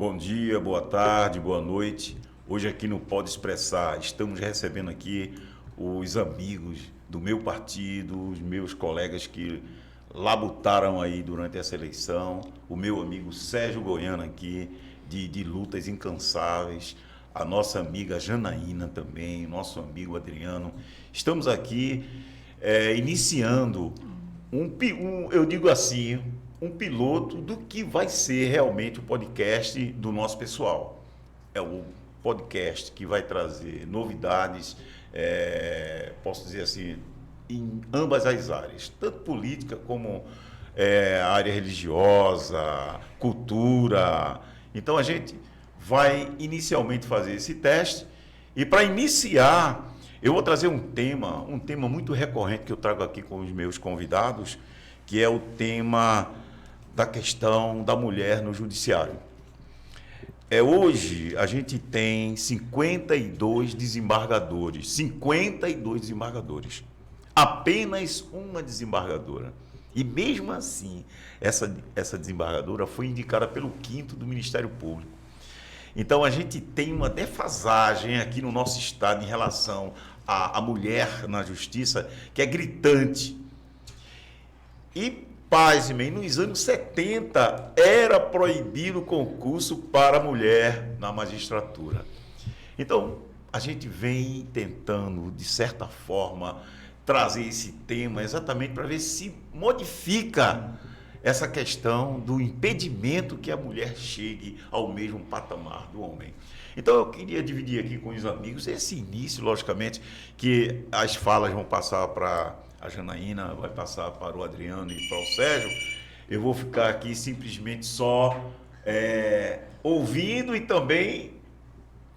Bom dia, boa tarde, boa noite. Hoje aqui no Pode Expressar, estamos recebendo aqui os amigos do meu partido, os meus colegas que labutaram aí durante essa eleição, o meu amigo Sérgio Goiano aqui, de lutas incansáveis, a nossa amiga Janaína também, nosso amigo Adriano. Estamos aqui iniciando eu digo assim, um piloto do que vai ser realmente o podcast do nosso pessoal. É o podcast que vai trazer novidades, posso dizer assim, em ambas as áreas, tanto política como a área religiosa, cultura. Então a gente vai inicialmente fazer esse teste e para iniciar eu vou trazer um tema muito recorrente que eu trago aqui com os meus convidados, que é o tema da questão da mulher no judiciário. Hoje a gente tem 52 desembargadores, 52 desembargadores, apenas uma desembargadora. E mesmo assim, essa desembargadora foi indicada pelo 5º do Ministério Público. Então a gente tem uma defasagem aqui no nosso estado em relação à mulher na justiça, que é gritante. E, pasmem, nos anos 70 era proibido o concurso para a mulher na magistratura. Então, a gente vem tentando, de certa forma, trazer esse tema exatamente para ver se modifica essa questão do impedimento que a mulher chegue ao mesmo patamar do homem. Então, eu queria dividir aqui com os amigos esse início, logicamente, que as falas vão passar para a Janaína, vai passar para o Adriano e para o Sérgio. Eu vou ficar aqui simplesmente só ouvindo e também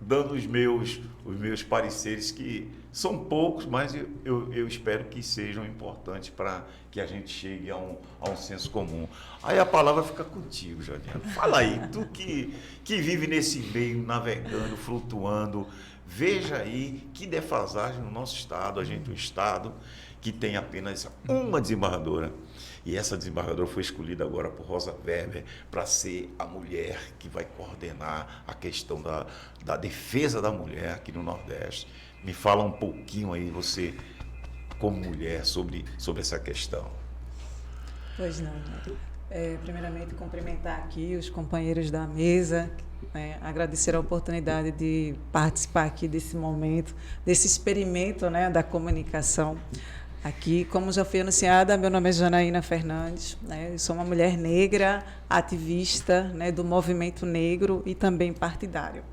dando os meus pareceres, que são poucos, mas eu espero que sejam importantes para que a gente chegue a um senso comum. Aí a palavra fica contigo, Jadiano. Fala aí, tu que vive nesse meio, navegando, flutuando, veja aí que defasagem no nosso estado, um estado que tem apenas uma desembargadora. E essa desembargadora foi escolhida agora por Rosa Weber para ser a mulher que vai coordenar a questão da defesa da mulher aqui no Nordeste. Me fala um pouquinho aí, você, como mulher, sobre essa questão. Pois não. Primeiramente, cumprimentar aqui os companheiros da mesa, agradecer a oportunidade de participar aqui desse momento, desse experimento, da comunicação. Aqui, como já foi anunciada, meu nome é Janaína Fernandes, eu sou uma mulher negra, ativista, do movimento negro e também partidário.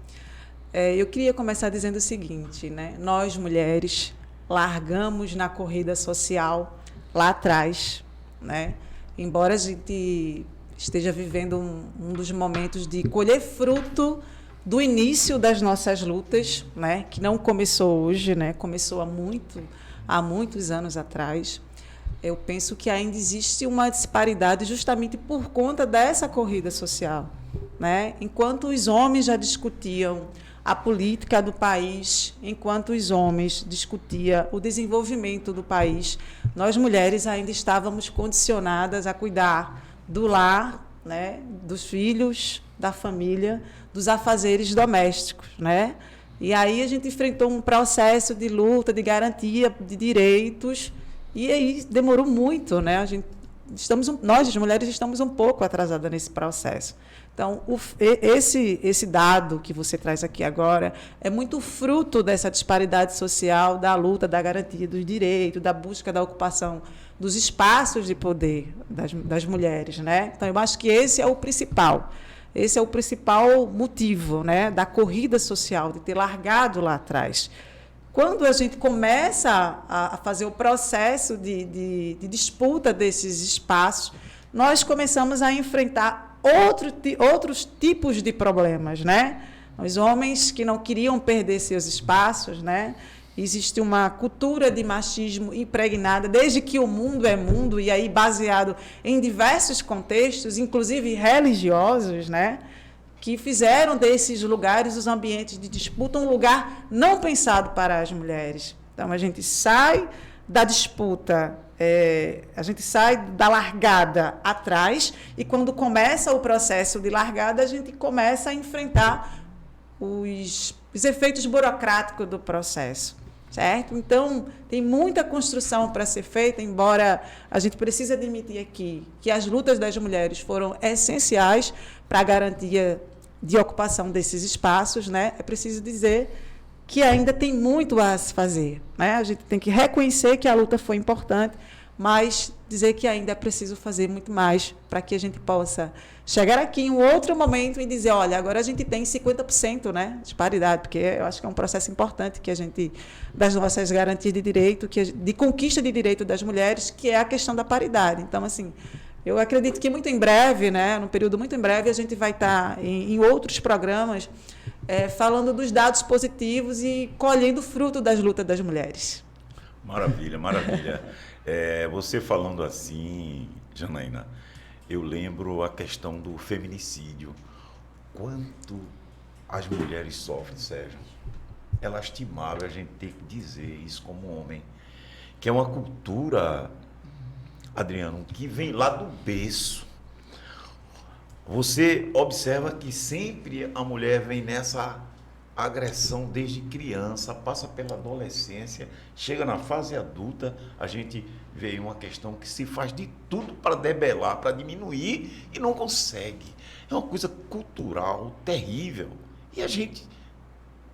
Eu queria começar dizendo o seguinte, nós, mulheres, largamos na corrida social lá atrás, embora a gente esteja vivendo um dos momentos de colher fruto do início das nossas lutas, que não começou hoje, começou há muitos anos atrás. Eu penso que ainda existe uma disparidade justamente por conta dessa corrida social. Enquanto os homens já discutiam a política do país, enquanto os homens discutiam o desenvolvimento do país, nós, mulheres, ainda estávamos condicionadas a cuidar do lar, dos filhos, da família, dos afazeres domésticos, E aí a gente enfrentou um processo de luta, de garantia de direitos, e aí demorou muito, nós, as mulheres, estamos um pouco atrasadas nesse processo. Então, esse dado que você traz aqui agora é muito fruto dessa disparidade social, da luta, da garantia dos direitos, da busca da ocupação dos espaços de poder das mulheres, Então, eu acho que esse é o principal. Esse é o principal motivo, da corrida social, de ter largado lá atrás. Quando a gente começa a fazer o processo de disputa desses espaços, nós começamos a enfrentar outros tipos de problemas, Os homens que não queriam perder seus espaços, Existe uma cultura de machismo impregnada desde que o mundo é mundo, e aí baseado em diversos contextos, inclusive religiosos, que fizeram desses lugares, os ambientes de disputa, um lugar não pensado para as mulheres. Então, a gente sai da disputa a gente sai da largada atrás e quando começa o processo de largada, a gente começa a enfrentar os efeitos burocráticos do processo, certo? Então, tem muita construção para ser feita, embora a gente precise admitir aqui que as lutas das mulheres foram essenciais para a garantia de ocupação desses espaços, né? É preciso dizer que ainda tem muito a se fazer, né? A gente tem que reconhecer que a luta foi importante, mas dizer que ainda é preciso fazer muito mais para que a gente possa chegar aqui em um outro momento e dizer, olha, agora a gente tem 50%, né, de paridade, porque eu acho que é um processo importante que a gente, das nossas garantias de direito, de conquista de direito das mulheres, que é a questão da paridade. Então, assim, eu acredito que muito em breve, né, num período muito em breve, a gente vai estar em outros programas falando dos dados positivos e colhendo o fruto das lutas das mulheres. Maravilha, maravilha. Você falando assim, Janaína, eu lembro a questão do feminicídio. Quanto as mulheres sofrem, Sérgio? É lastimável a gente ter que dizer isso como homem, que é uma cultura, Adriano, que vem lá do berço. Você observa que sempre a mulher vem nessa agressão desde criança, passa pela adolescência, chega na fase adulta, a gente vê uma questão que se faz de tudo para debelar, para diminuir e não consegue. É uma coisa cultural terrível e a gente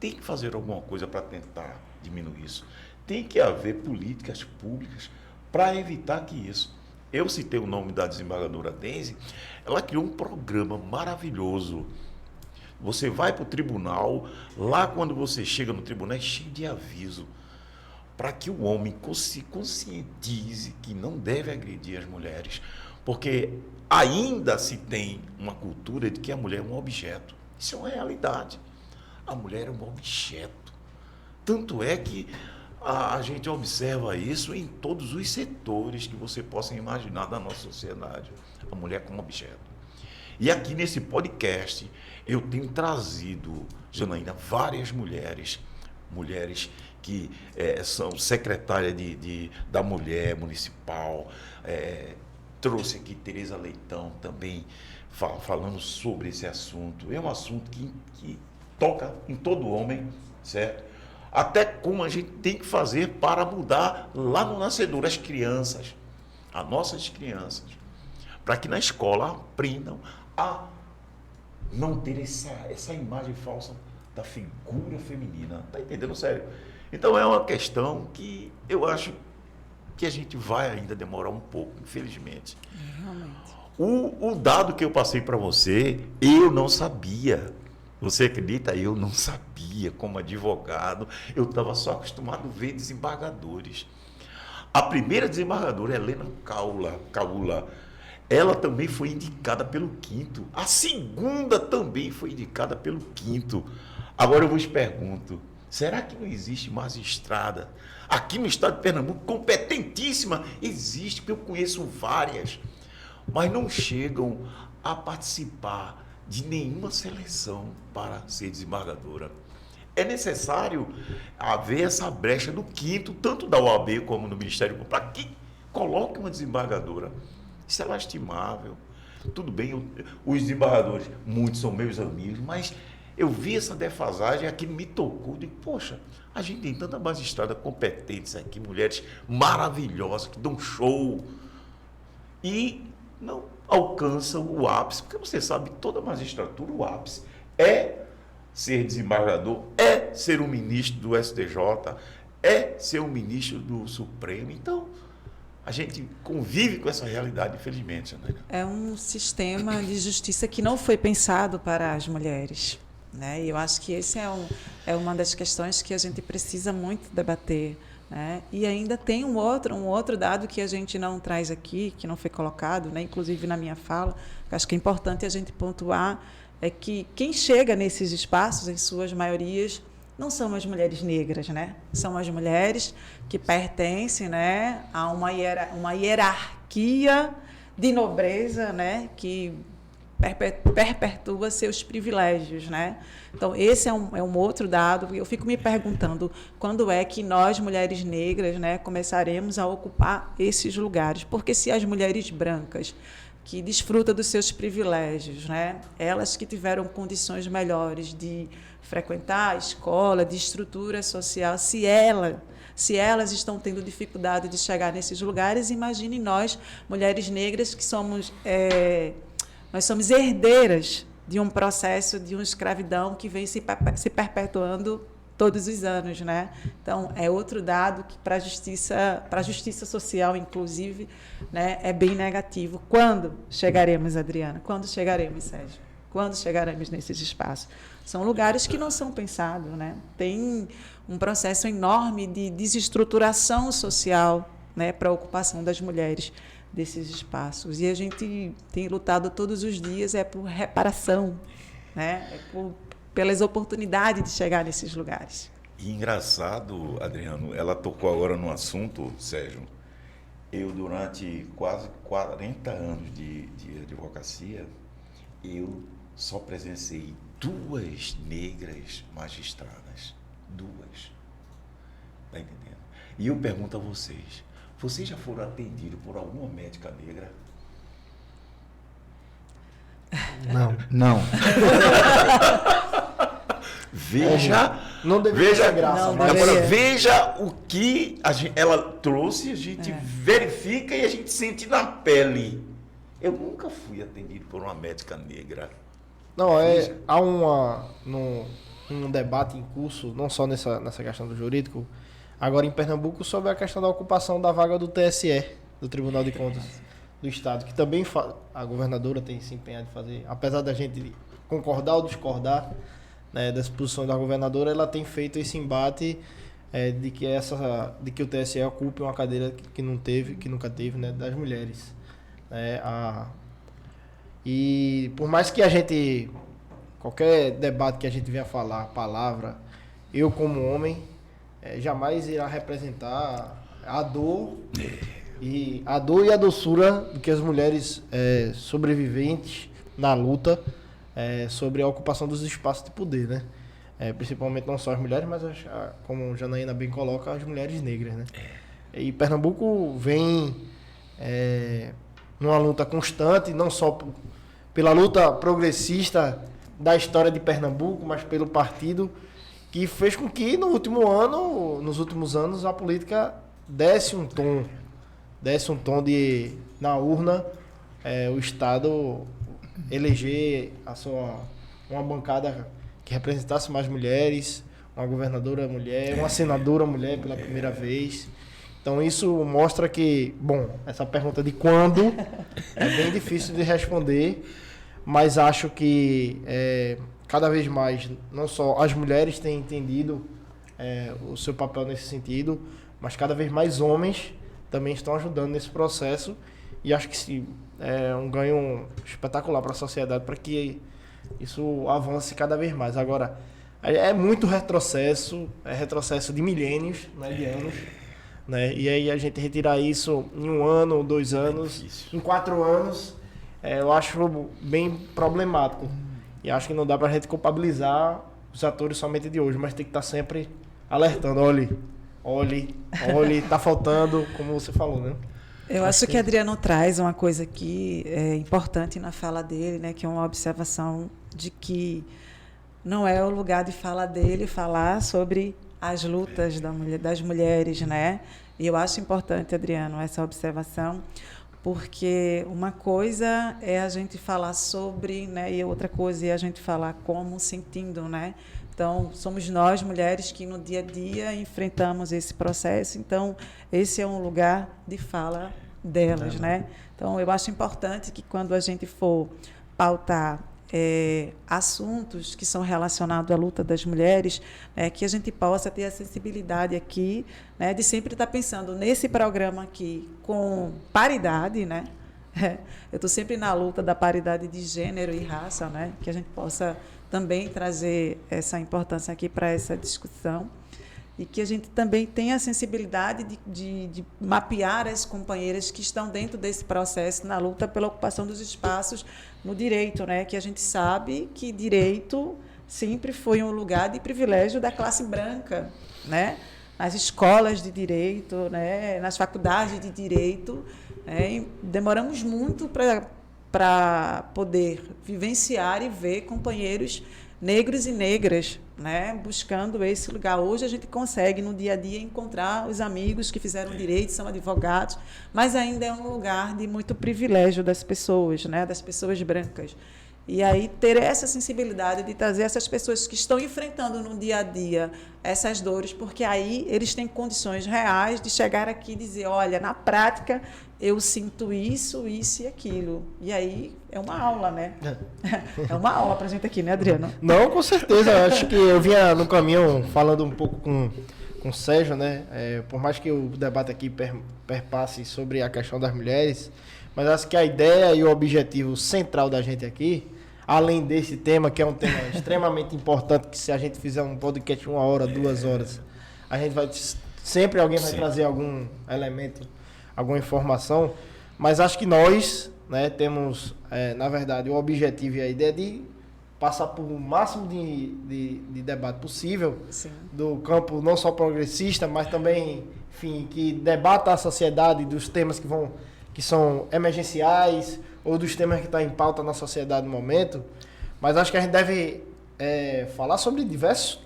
tem que fazer alguma coisa para tentar diminuir isso. Tem que haver políticas públicas para evitar que isso. Eu citei o nome da desembargadora Denise, ela criou um programa maravilhoso. Você vai para o tribunal, lá quando você chega no tribunal é cheio de aviso, para que o homem se conscientize que não deve agredir as mulheres, porque ainda se tem uma cultura de que a mulher é um objeto. Isso é uma realidade. A mulher é um objeto. Tanto é que a gente observa isso em todos os setores que você possa imaginar da nossa sociedade. A mulher como objeto. E aqui nesse podcast, eu tenho trazido, Janaína, várias mulheres que são secretárias da Mulher Municipal, trouxe aqui Tereza Leitão também, falando sobre esse assunto. É um assunto que toca em todo homem, certo? Até como a gente tem que fazer para mudar lá no nascedor as crianças, as nossas crianças, para que na escola aprendam a não ter essa imagem falsa da figura feminina. Está entendendo, sério? Então é uma questão que eu acho que a gente vai ainda demorar um pouco, infelizmente. Realmente. O dado que eu passei para você, eu não sabia. Você acredita? Eu não sabia. Como advogado, eu estava só acostumado a ver desembargadores. A primeira desembargadora, Helena Caula, ela também foi indicada pelo 5º. A segunda também foi indicada pelo 5º. Agora eu vos pergunto, será que não existe magistrada aqui no estado de Pernambuco, competentíssima? Existe, porque eu conheço várias, mas não chegam a participar de nenhuma seleção para ser desembargadora. É necessário haver essa brecha do 5º, tanto da OAB como do Ministério Público, para que coloque uma desembargadora. Isso é lastimável. Tudo bem, os desembargadores, muitos são meus amigos, mas eu vi essa defasagem, aquilo me tocou. Digo, poxa, a gente tem tanta magistrada competentes aqui, mulheres maravilhosas, que dão show, e não alcançam o ápice, porque você sabe, toda magistratura, o ápice é ser desembargador, é ser um ministro do STJ, é ser um ministro do Supremo. Então, a gente convive com essa realidade, infelizmente, né? É um sistema de justiça que não foi pensado para as mulheres, né? E eu acho que esse é uma das questões que a gente precisa muito debater, né? E ainda tem um outro dado que a gente não traz aqui, que não foi colocado, né? Inclusive na minha fala, que acho que é importante a gente pontuar, é que quem chega nesses espaços, em suas maiorias, não são as mulheres negras, né? São as mulheres que pertencem, né, a uma hierarquia de nobreza, né, que perpetua seus privilégios, né? Então, esse é um outro dado. Eu fico me perguntando quando é que nós, mulheres negras, né, começaremos a ocupar esses lugares. Porque se as mulheres brancas que desfrutam dos seus privilégios, né, elas que tiveram condições melhores de frequentar a escola, de estrutura social, se elas estão tendo dificuldade de chegar nesses lugares, imagine nós, mulheres negras, que nós somos herdeiras de um processo de uma escravidão que vem se perpetuando todos os anos, né? Então, é outro dado que para a justiça social, inclusive, né, é bem negativo. Quando chegaremos, Adriana? Quando chegaremos, Sérgio? Quando chegaremos nesses espaços? São lugares que não são pensados, né? Tem um processo enorme de desestruturação social, né, para a ocupação das mulheres desses espaços. E a gente tem lutado todos os dias por reparação, né? Pelas oportunidades de chegar nesses lugares. E engraçado, Adriano, ela tocou agora no assunto, Sérgio. Eu, durante quase 40 anos de advocacia, eu só presenciei 2 negras magistradas. 2. Está entendendo? E eu pergunto a vocês já foram atendidos por alguma médica negra? Não. Veja, não deveria veja, ter graça. Não, Mas agora deveria. veja o que ela trouxe, a gente verifica e a gente sente na pele. Eu nunca fui atendido por uma médica negra. não, há um debate em curso, não só nessa questão do jurídico, agora em Pernambuco, sobre a questão da ocupação da vaga do TSE, do Tribunal de Contas do Estado, que também a governadora tem se empenhado em fazer, apesar da gente concordar ou discordar, né, das posições da governadora, ela tem feito esse embate de que o TSE ocupe uma cadeira que nunca teve, né, das mulheres. E por mais que qualquer debate que a gente venha falar, palavra, eu como homem, jamais irá representar a dor e a doçura do que as mulheres sobreviventes na luta sobre a ocupação dos espaços de poder, né? Principalmente não só as mulheres, mas como Janaína bem coloca, as mulheres negras, né? E Pernambuco vem numa luta constante, não só pela luta progressista da história de Pernambuco, mas pelo partido que fez com que nos últimos anos, a política desse um tom na urna, o Estado eleger uma bancada que representasse mais mulheres, uma governadora mulher, uma senadora mulher pela primeira vez. Então isso mostra que, essa pergunta de quando é bem difícil de responder, mas acho que cada vez mais, não só as mulheres têm entendido o seu papel nesse sentido, mas cada vez mais homens também estão ajudando nesse processo, e acho que é um ganho espetacular para a sociedade, para que isso avance cada vez mais. Agora, é muito retrocesso, retrocesso de milênios, né, de anos, né? E aí a gente retirar isso em 1 ano ou 2 anos, em 4 anos, eu acho bem problemático. E acho que não dá para a gente culpabilizar os atores somente de hoje, mas tem que estar sempre alertando, olhe, tá faltando, como você falou, né? Eu acho que Adriano traz uma coisa que é importante na fala dele, né, que é uma observação de que não é o lugar de fala dele falar sobre as lutas das mulheres, né? E eu acho importante, Adriano, essa observação, porque uma coisa é a gente falar sobre, né, e outra coisa é a gente falar como, sentindo, né? Então, somos nós, mulheres, que no dia a dia enfrentamos esse processo. Então, esse é um lugar de fala delas, né? Então, eu acho importante que quando a gente for pautar assuntos que são relacionados à luta das mulheres, que a gente possa ter a sensibilidade aqui, né, de sempre estar pensando nesse programa aqui com paridade, né? Eu estou sempre na luta da paridade de gênero e raça, né? Que a gente possa também trazer essa importância aqui para essa discussão. e que a gente também tenha a sensibilidade de mapear as companheiras que estão dentro desse processo na luta pela ocupação dos espaços no direito, né? Que a gente sabe que direito sempre foi um lugar de privilégio da classe branca, né? Nas escolas de direito, né? Nas faculdades de direito, né? Demoramos muito para poder vivenciar e ver companheiros negros e negras, né, buscando esse lugar. Hoje a gente consegue, no dia a dia, encontrar os amigos que fizeram direito, são advogados, mas ainda é um lugar de muito privilégio das pessoas, né, das pessoas brancas. E aí ter essa sensibilidade de trazer essas pessoas que estão enfrentando no dia a dia essas dores, porque aí eles têm condições reais de chegar aqui e dizer, olha, na prática eu sinto isso, isso e aquilo. E aí é uma aula, né? É uma aula para a gente aqui, né, Adriano? Não, com certeza. Eu acho que eu vinha no caminho falando um pouco com o Sérgio, né? Por mais que o debate aqui perpasse sobre a questão das mulheres, mas acho que a ideia e o objetivo central da gente aqui, além desse tema, que é um tema extremamente importante, que se a gente fizer um podcast 1 hora, 2 horas, a gente vai sempre alguém vai trazer algum elemento, alguma informação, mas acho que nós, né, temos, na verdade, o objetivo e a ideia de passar por o máximo de debate possível. Sim. Do campo não só progressista, mas também, enfim, que debata a sociedade dos temas que são emergenciais ou dos temas que estão em pauta na sociedade no momento. Mas acho que a gente deve falar sobre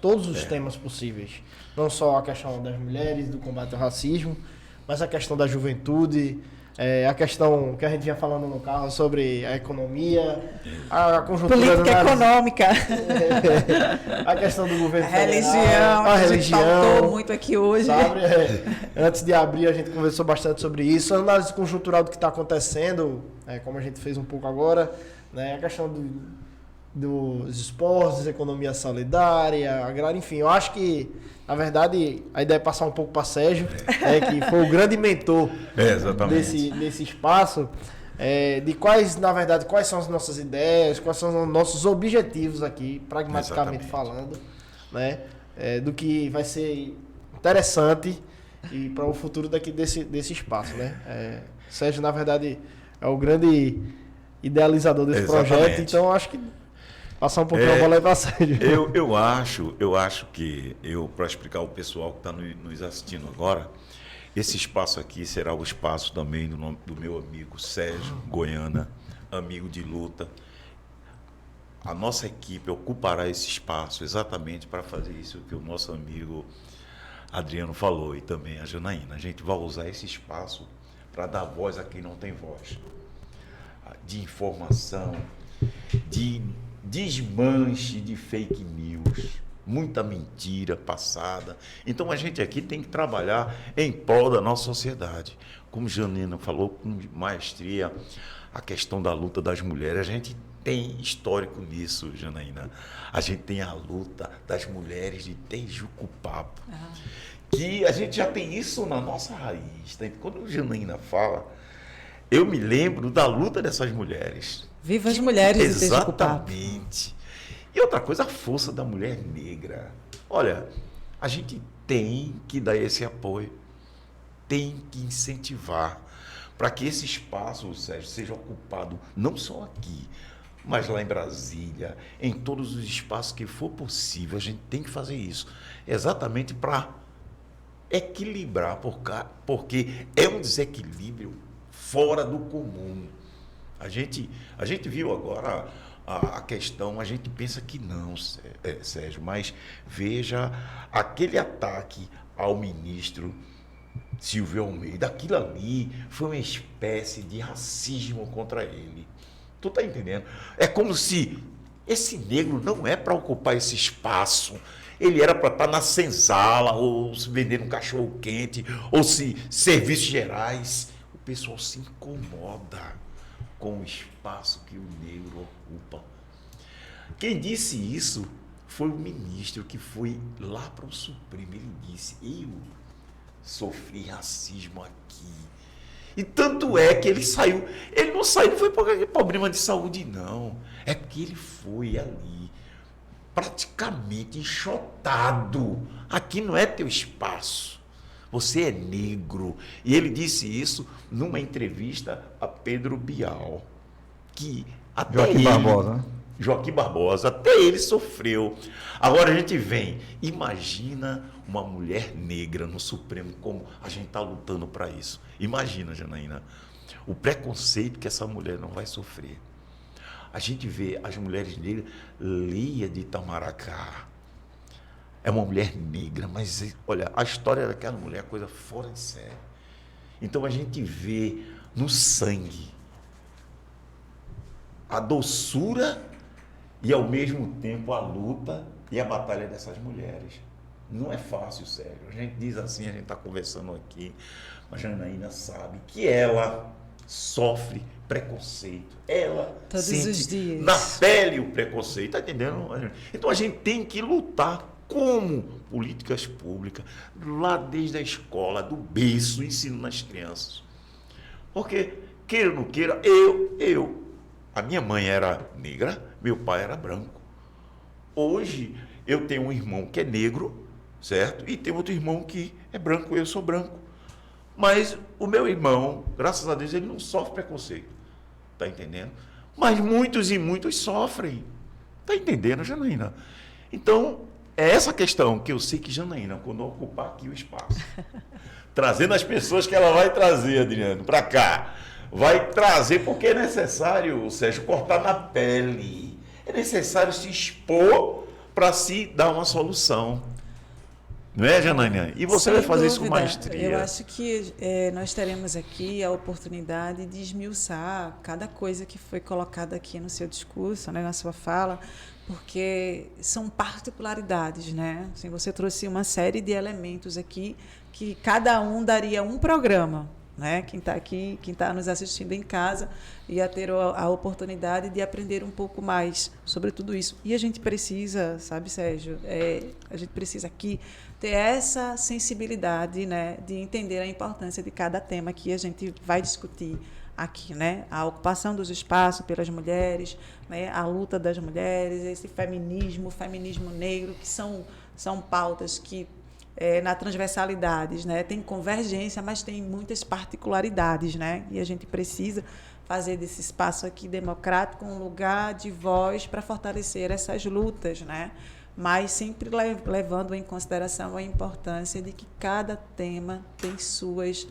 todos os temas possíveis. Não só a questão das mulheres, do combate ao racismo, mas a questão da juventude, a questão que a gente vinha falando no carro sobre a economia, a conjuntura... Política econômica. A questão do governo federal, a religião. A gente faltou muito aqui hoje. Sabe? Antes de abrir, a gente conversou bastante sobre isso. A análise conjuntural do que está acontecendo, como a gente fez um pouco agora, né? A questão dos esportes, economia solidária, agrária, enfim. Eu acho que, na verdade, a ideia é passar um pouco para Sérgio, que foi o grande mentor desse espaço, de quais são as nossas ideias, quais são os nossos objetivos aqui, pragmaticamente falando, né? Do que vai ser interessante e para o futuro desse espaço, né? Sérgio, na verdade, é o grande idealizador desse projeto, então acho que passar um pouquinho a bola aí para Sérgio. Eu acho que, para explicar ao pessoal que está nos assistindo agora, esse espaço aqui será o espaço também do meu amigo Sérgio Goiana, amigo de luta. A nossa equipe ocupará esse espaço exatamente para fazer isso que o nosso amigo Adriano falou e também a Janaína. A gente vai usar esse espaço para dar voz a quem não tem voz, de informação, de desmanche de fake news, muita mentira passada. Então a gente aqui tem que trabalhar em prol da nossa sociedade. Como Janaína falou com maestria, a questão da luta das mulheres, a gente tem histórico nisso, Janaína. A gente tem a luta das mulheres de Tejucupapo, que a gente já tem isso na nossa raiz. Tá? Quando a Janaína fala, eu me lembro da luta dessas mulheres. Viva as mulheres de Tejucupapo. Exatamente. E outra coisa, a força da mulher negra. Olha, a gente tem que dar esse apoio, tem que incentivar para que esse espaço, Sérgio, seja ocupado não só aqui, mas lá em Brasília, em todos os espaços que for possível. A gente tem que fazer isso, exatamente para equilibrar, porque é um desequilíbrio fora do comum. A gente viu agora a questão, a gente pensa que não, Sérgio, mas veja aquele ataque ao ministro Silvio Almeida. Aquilo ali foi uma espécie de racismo contra ele. Tu tá entendendo? É como se esse negro não é para ocupar esse espaço. Ele era para estar na senzala, ou se vender um cachorro quente, ou se serviços gerais. O pessoal se incomoda com o espaço que o negro ocupa. Quem disse isso foi o ministro que foi lá para o Supremo. Ele disse, eu sofri racismo aqui. E tanto é que ele saiu. Ele não saiu, não foi por problema de saúde, não. É porque ele foi ali praticamente enxotado. Aqui não é teu espaço. Você é negro. E ele disse isso numa entrevista a Pedro Bial, que até Joaquim Barbosa, né? Joaquim Barbosa, até ele sofreu. Agora a gente vem, imagina uma mulher negra no Supremo, como a gente está lutando para isso. Imagina, Janaína, o preconceito que essa mulher não vai sofrer. A gente vê as mulheres negras, Lia de Itamaracá, é uma mulher negra, mas olha, a história daquela mulher é coisa fora de série. Então a gente vê no sangue a doçura e ao mesmo tempo a luta e a batalha dessas mulheres. Não é fácil, Sérgio. A gente diz assim, a gente está conversando aqui, mas a Janaína sabe que ela sofre preconceito. Ela todos sente os dias na pele o preconceito, tá entendendo? Então a gente tem que lutar como políticas públicas, lá desde a escola, do berço, ensino nas crianças. Porque, queira ou não queira, a minha mãe era negra, meu pai era branco. Hoje eu tenho um irmão que é negro, certo? E tem outro irmão que é branco, eu sou branco. Mas o meu irmão, graças a Deus, ele não sofre preconceito. Tá entendendo? Mas muitos e muitos sofrem. Tá entendendo, Janaína? Então, é essa questão que eu sei que Janaína, quando ocupar aqui o espaço, trazendo as pessoas que ela vai trazer, Adriano, para cá, vai trazer, porque é necessário, Sérgio, cortar na pele. É necessário se expor para se dar uma solução. Não é, Janaína? E você Sem vai fazer isso com dúvida. maestria. Eu acho que nós teremos aqui a oportunidade de esmiuçar cada coisa que foi colocada aqui no seu discurso, né, na sua fala, porque são particularidades, né? Assim, você trouxe uma série de elementos aqui que cada um daria um programa, né? Quem está aqui, quem está nos assistindo em casa, ia ter a oportunidade de aprender um pouco mais sobre tudo isso. E a gente precisa, sabe, Sérgio, a gente precisa aqui ter essa sensibilidade, né, de entender a importância de cada tema que a gente vai discutir aqui, né? A ocupação dos espaços pelas mulheres, né? A luta das mulheres, esse feminismo, o feminismo negro, que são pautas que na transversalidade, né? Tem convergência, mas tem muitas particularidades, né? E a gente precisa fazer desse espaço aqui democrático um lugar de voz para fortalecer essas lutas, né? Mas sempre levando em consideração a importância de que cada tema tem suas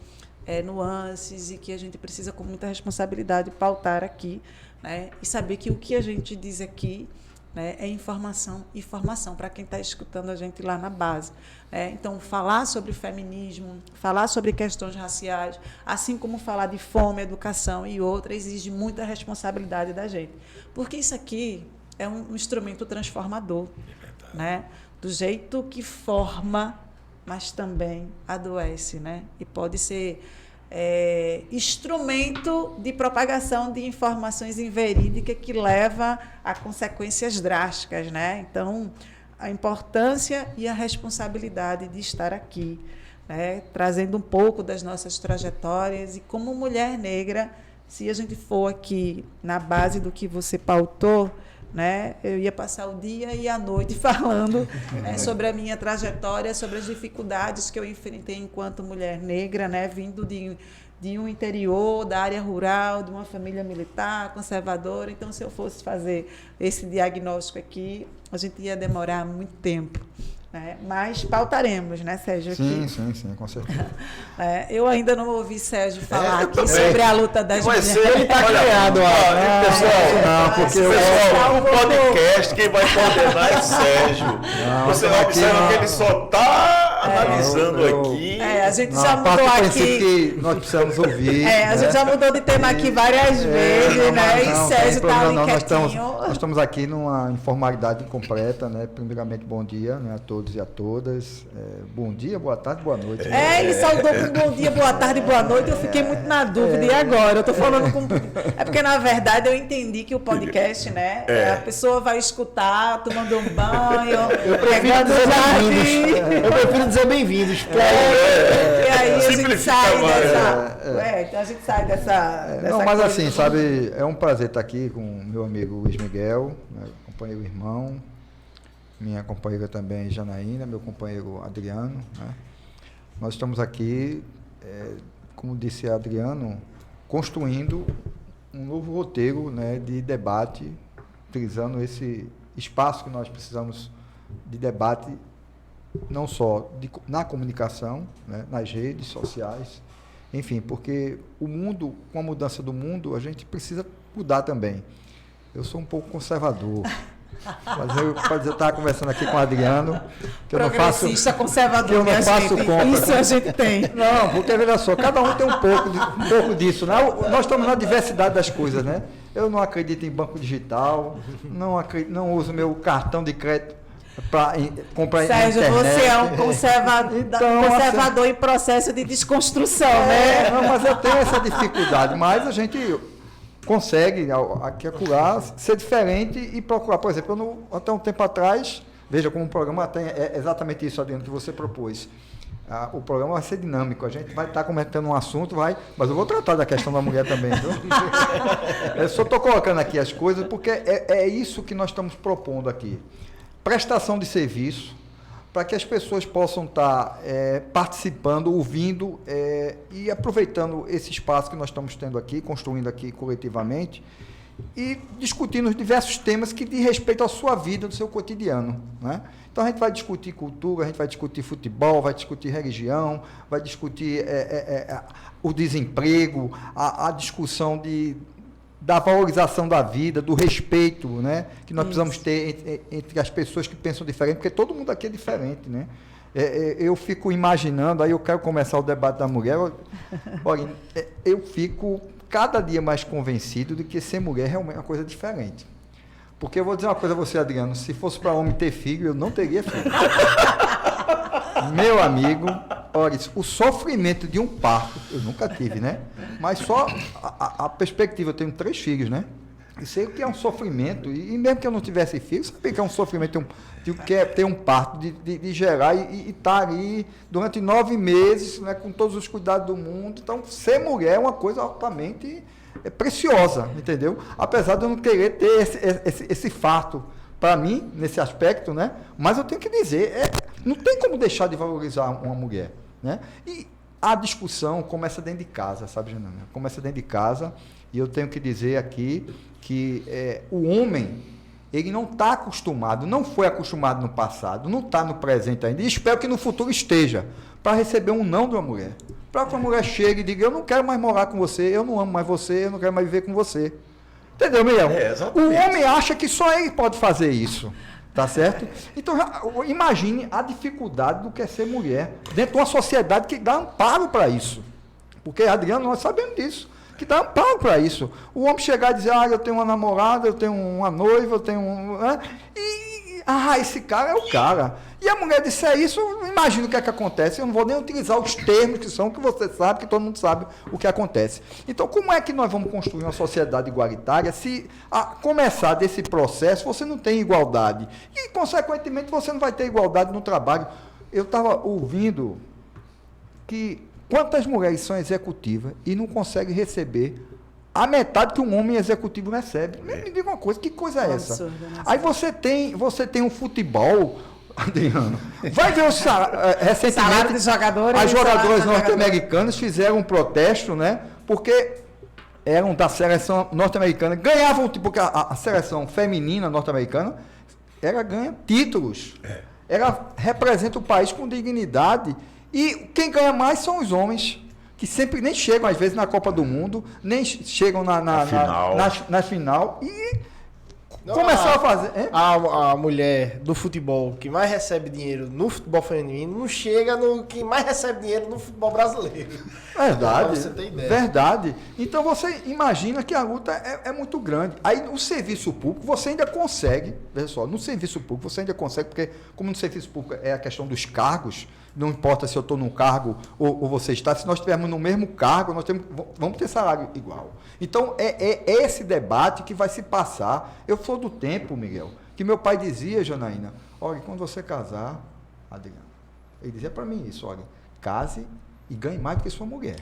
nuances e que a gente precisa, com muita responsabilidade, pautar aqui, né? E saber que o que a gente diz aqui, né, é informação e formação para quem está escutando a gente lá na base. Então, falar sobre feminismo, falar sobre questões raciais, assim como falar de fome, educação e outras, exige muita responsabilidade da gente. Porque isso aqui é um instrumento transformador, né? Do jeito que forma, mas também adoece, né? E pode ser instrumento de propagação de informações inverídicas que leva a consequências drásticas, né? Então, a importância e a responsabilidade de estar aqui, né? Trazendo um pouco das nossas trajetórias e como mulher negra, se a gente for aqui na base do que você pautou, né? Eu ia passar o dia e a noite falando sobre a minha trajetória, sobre as dificuldades que eu enfrentei enquanto mulher negra, né? Vindo de um interior, da área rural, de uma família militar, conservadora. Então, se eu fosse fazer esse diagnóstico aqui, a gente ia demorar muito tempo, né? Mas pautaremos, né, Sérgio? Sim, com certeza. Eu ainda não ouvi Sérgio falar aqui sobre a luta das mulheres. Ele está criado, pessoal, o podcast, quem vai coordenar é Sérgio. Você observa que ele só está analisando aqui. A gente já mudou aqui. Que nós precisamos ouvir. A gente já mudou de tema aqui várias vezes, né? E Sérgio está ali quietinho. Nós estamos aqui numa informalidade completa, né? Primeiramente, bom dia, né, a todos e a todas. Bom dia, boa tarde, boa noite. Ele saudou com bom dia, boa tarde, boa noite. Eu fiquei muito na dúvida. E agora? Eu estou falando com... É porque, na verdade, eu entendi que o podcast, né? A pessoa vai escutar, tomando um banho, pegando o jardim. Eu prefiro dizer bem-vindos. E aí a gente sai dessa... Não, mas assim, sabe, é um prazer estar aqui com o meu amigo Luiz Miguel, né, companheiro irmão. minha companheira também, Janaína, meu companheiro Adriano, né? Nós estamos aqui, como disse Adriano, construindo um novo roteiro, né, de debate, utilizando esse espaço que nós precisamos de debate, não só na comunicação, né, nas redes sociais, enfim, porque o mundo, com a mudança do mundo, a gente precisa mudar também. Eu sou um pouco conservador. Mas eu estava conversando aqui com o Adriano, que eu não faço. Progressista, conservador, que eu não faço compra. Isso a gente tem. Não, porque veja só, cada um tem um pouco disso, né? Nós estamos na diversidade das coisas, né? Eu não acredito em banco digital, não uso meu cartão de crédito para comprar Sérgio, internet. você é um conservador em processo de desconstrução, né? Não, mas eu tenho essa dificuldade, mas a gente consegue, aqui acolá, ser diferente e procurar. Por exemplo, até um tempo atrás, veja como o programa tem exatamente isso, Adriano, que você propôs. O programa vai ser dinâmico, a gente vai estar comentando um assunto, mas eu vou tratar da questão da mulher também. Viu? Eu só estou colocando aqui as coisas porque é isso que nós estamos propondo aqui. Prestação de serviço, para que as pessoas possam estar participando, ouvindo e aproveitando esse espaço que nós estamos tendo aqui, construindo aqui coletivamente, e discutindo os diversos temas que dizem respeito à sua vida, do seu cotidiano, né? Então a gente vai discutir cultura, a gente vai discutir futebol, vai discutir religião, vai discutir o desemprego, a discussão da valorização da vida, do respeito, né, que nós precisamos ter entre as pessoas que pensam diferente, porque todo mundo aqui é diferente, né? Eu fico imaginando, aí eu quero começar o debate da mulher, olha, eu fico cada dia mais convencido de que ser mulher realmente é uma coisa diferente. Porque eu vou dizer uma coisa a você, Adriano, se fosse para homem ter filho, eu não teria filho. Meu amigo, olha, o sofrimento de um parto, eu nunca tive, né? Mas só a perspectiva, eu tenho 3 filhos, né? E sei que é um sofrimento, e mesmo que eu não tivesse filho, sabia que é um sofrimento, ter um parto, de gerar e estar ali durante 9 meses, né, com todos os cuidados do mundo. Então, ser mulher é uma coisa altamente preciosa, entendeu? Apesar de eu não querer ter esse fato para mim, nesse aspecto, né? Mas eu tenho que dizer, não tem como deixar de valorizar uma mulher, né? E a discussão começa dentro de casa, sabe, Janana? Começa dentro de casa, e eu tenho que dizer aqui que o homem, ele não está acostumado, não foi acostumado no passado, não está no presente ainda, e espero que no futuro esteja, para receber um não de uma mulher. Para que uma mulher chegue e diga, eu não quero mais morar com você, eu não amo mais você, eu não quero mais viver com você. Entendeu, Miguel? O homem acha que só ele pode fazer isso, tá certo? Então, imagine a dificuldade do que é ser mulher dentro de uma sociedade que dá amparo para isso. Porque, Adriano, nós sabemos disso, que dá amparo para isso. O homem chegar e dizer, eu tenho uma namorada, eu tenho uma noiva, eu tenho esse cara é o cara. E a mulher disser isso, imagina o que é que acontece. Eu não vou nem utilizar os termos que você sabe, que todo mundo sabe o que acontece. Então, como é que nós vamos construir uma sociedade igualitária se a começar desse processo você não tem igualdade? E, consequentemente, você não vai ter igualdade no trabalho. Eu estava ouvindo que quantas mulheres são executivas e não conseguem receber a metade que um homem executivo recebe. Me diga uma coisa, que coisa é essa? Absurdo, né? Aí você tem um futebol, Adriano. Vai ver recentemente de jogadores, as jogadoras norte-americanas fizeram um protesto, né? Porque eram da seleção norte-americana, ganhavam, porque a seleção feminina norte-americana, ela ganha títulos. Ela representa o país com dignidade. E quem ganha mais são os homens, que sempre nem chegam, às vezes, na Copa do Mundo, nem chegam na final. E começaram a fazer... A mulher do futebol que mais recebe dinheiro no futebol feminino não chega no que mais recebe dinheiro no futebol brasileiro. Verdade. Pra você ter ideia. Verdade. Então, você imagina que a luta é muito grande. Aí, no serviço público, você ainda consegue, veja só, no serviço público você ainda consegue, porque como no serviço público é a questão dos cargos, não importa se eu estou num cargo ou você está, se nós estivermos no mesmo cargo, vamos ter salário igual. Então, é esse debate que vai se passar. Eu sou do tempo, Miguel, que meu pai dizia, Janaína, olha, quando você casar, Adriano, ele dizia para mim isso, olha, case e ganhe mais do que sua mulher.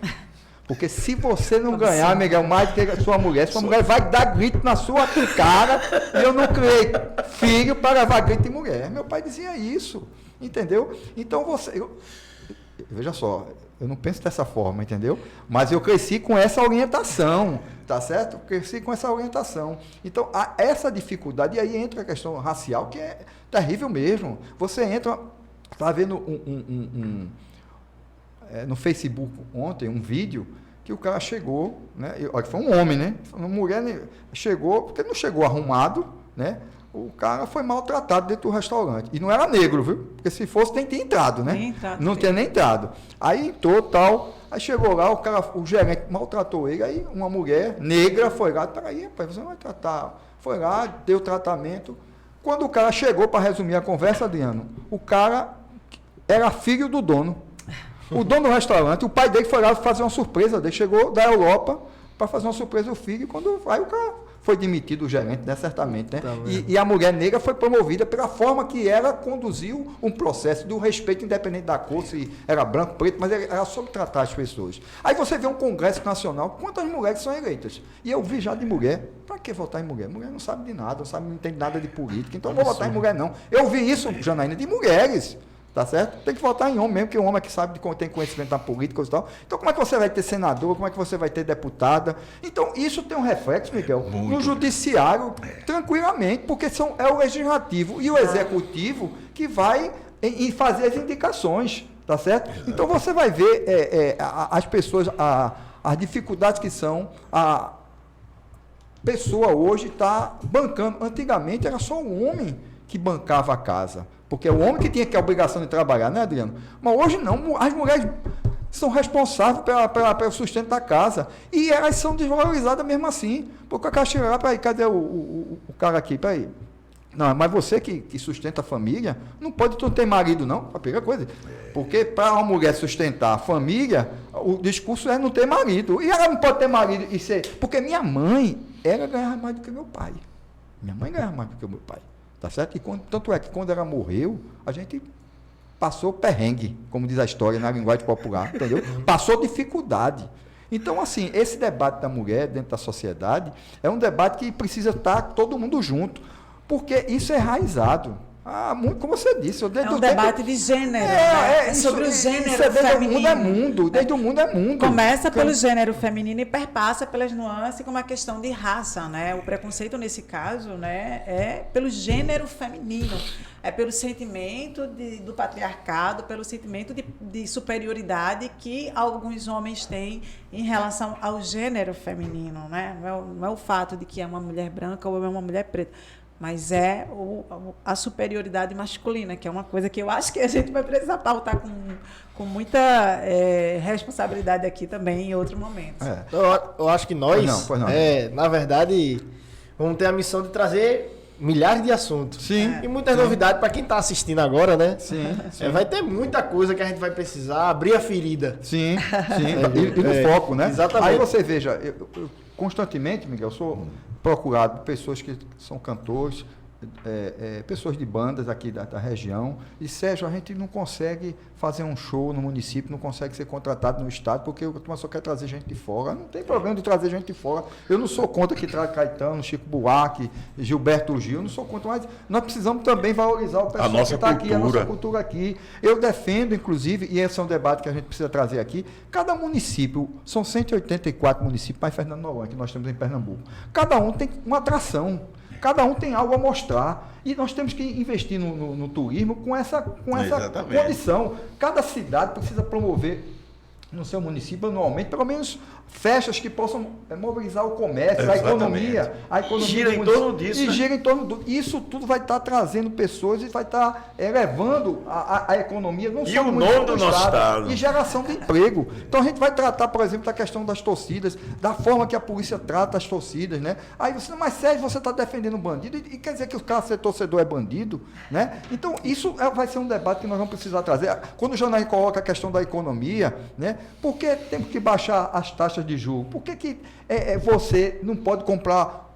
Porque se você não ganhar, Miguel, mais que a sua mulher vai dar grito na sua cara, e eu não criei filho para levar grito de mulher. Meu pai dizia isso, entendeu? Então veja só, eu não penso dessa forma, entendeu? Mas eu cresci com essa orientação, tá certo? Cresci com essa orientação. Então, há essa dificuldade, e aí entra a questão racial, que é terrível mesmo. Você entra, está vendo no Facebook ontem, um vídeo, que o cara chegou, né? Olha, foi um homem, né? Uma mulher chegou, porque não chegou arrumado, né? O cara foi maltratado dentro do restaurante. E não era negro, viu? Porque se fosse, tem que ter entrado, né? Não tinha nem entrado. Aí entrou, tal. Aí chegou lá, o gerente maltratou ele. Aí uma mulher negra foi lá. Peraí, rapaz, você não vai tratar. Foi lá, deu tratamento. Quando o cara chegou, para resumir a conversa, Adriano, o cara era filho do dono. O dono do restaurante, o pai dele foi lá fazer uma surpresa dele. Chegou da Europa para fazer uma surpresa ao filho. E quando aí o cara foi demitido, o gerente, né, certamente, né? Tá, e a mulher negra foi promovida pela forma que ela conduziu um processo do respeito independente da cor, se era branco, preto, mas era sobre tratar as pessoas. Aí você vê um congresso nacional, quantas mulheres são eleitas? E eu vi já de mulher, para que votar em mulher? Mulher não sabe de nada, não entende nada de política, então não vou votar em mulher não. Eu vi isso, Janaína, de mulheres. Tá certo? Tem que votar em homem mesmo, porque o homem é que sabe, tem conhecimento da política e tal. Então, como é que você vai ter senador? Como é que você vai ter deputada? Então, isso tem um reflexo, Miguel, no judiciário, tranquilamente, porque é o legislativo e o executivo que vai em fazer as indicações, tá certo? Então, você vai ver as pessoas, as dificuldades que são, a pessoa hoje está bancando. Antigamente, era só o homem que bancava a casa. Porque é o homem que tinha que a obrigação de trabalhar, né, Adriano? Mas hoje não, as mulheres são responsáveis pelo sustento da casa. E elas são desvalorizadas mesmo assim. Porque o cara chega lá, peraí, cadê o cara aqui? Peraí. Não, mas você que sustenta a família, não pode tu ter marido, não. A primeira coisa. Porque para uma mulher sustentar a família, o discurso é não ter marido. E ela não pode ter marido e ser. Porque minha mãe, ela ganhava mais do que meu pai. Minha mãe ganhava mais do que o meu pai. Tá certo? E tanto é que quando ela morreu, a gente passou perrengue, como diz a história na linguagem popular, entendeu? Passou dificuldade. Então, assim, esse debate da mulher dentro da sociedade é um debate que precisa estar todo mundo junto, porque isso é enraizado. Como você disse, é um debate de gênero, né? Sobre o gênero feminino. Desde o mundo é mundo. Começa pelo gênero feminino e perpassa pelas nuances como a questão de raça, né? O preconceito nesse caso, né, é pelo gênero feminino, é pelo sentimento do patriarcado, pelo sentimento de superioridade que alguns homens têm em relação ao gênero feminino, né? Não é o fato de que é uma mulher branca ou é uma mulher preta, mas é a superioridade masculina, que é uma coisa que eu acho que a gente vai precisar pautar com muita responsabilidade aqui também em outro momento. Eu acho que nós, na verdade, vamos ter a missão de trazer milhares de assuntos. Sim. E muitas novidades para quem está assistindo agora, né? Sim. Vai ter muita coisa que a gente vai precisar abrir a ferida. Sim. E no foco, né? Exatamente. Aí você veja, eu constantemente, Miguel, sou procurado por pessoas que são cantores, pessoas de bandas aqui da região, e Sérgio, a gente não consegue fazer um show no município, não consegue ser contratado no estado, porque o turma só quer trazer gente de fora. Não tem problema de trazer gente de fora. Eu não sou contra que traga Caetano, Chico Buarque, Gilberto Gil, não sou contra, mas nós precisamos também valorizar o pessoal que está aqui, a nossa cultura aqui. Eu defendo, inclusive, e esse é um debate que a gente precisa trazer aqui, cada município, são 184 municípios, mais Fernando Noronha, que nós temos em Pernambuco. Cada um tem uma atração. Cada um tem algo a mostrar. E nós temos que investir no turismo com essa condição. Cada cidade precisa promover no seu município, anualmente, pelo menos festas que possam mobilizar o comércio, a economia gira em torno disso. E gira em torno disso. Isso tudo vai estar trazendo pessoas e vai estar elevando a economia, não só o nome do nosso estado. E geração de emprego. Então a gente vai tratar, por exemplo, da questão das torcidas, da forma que a polícia trata as torcidas, né? Aí você, mas Sérgio, você está defendendo um bandido, e quer dizer que o cara ser torcedor é bandido, né? Então isso vai ser um debate que nós vamos precisar trazer. Quando o jornal coloca a questão da economia, né? Por que temos que baixar as taxas de juros? Por que você não pode comprar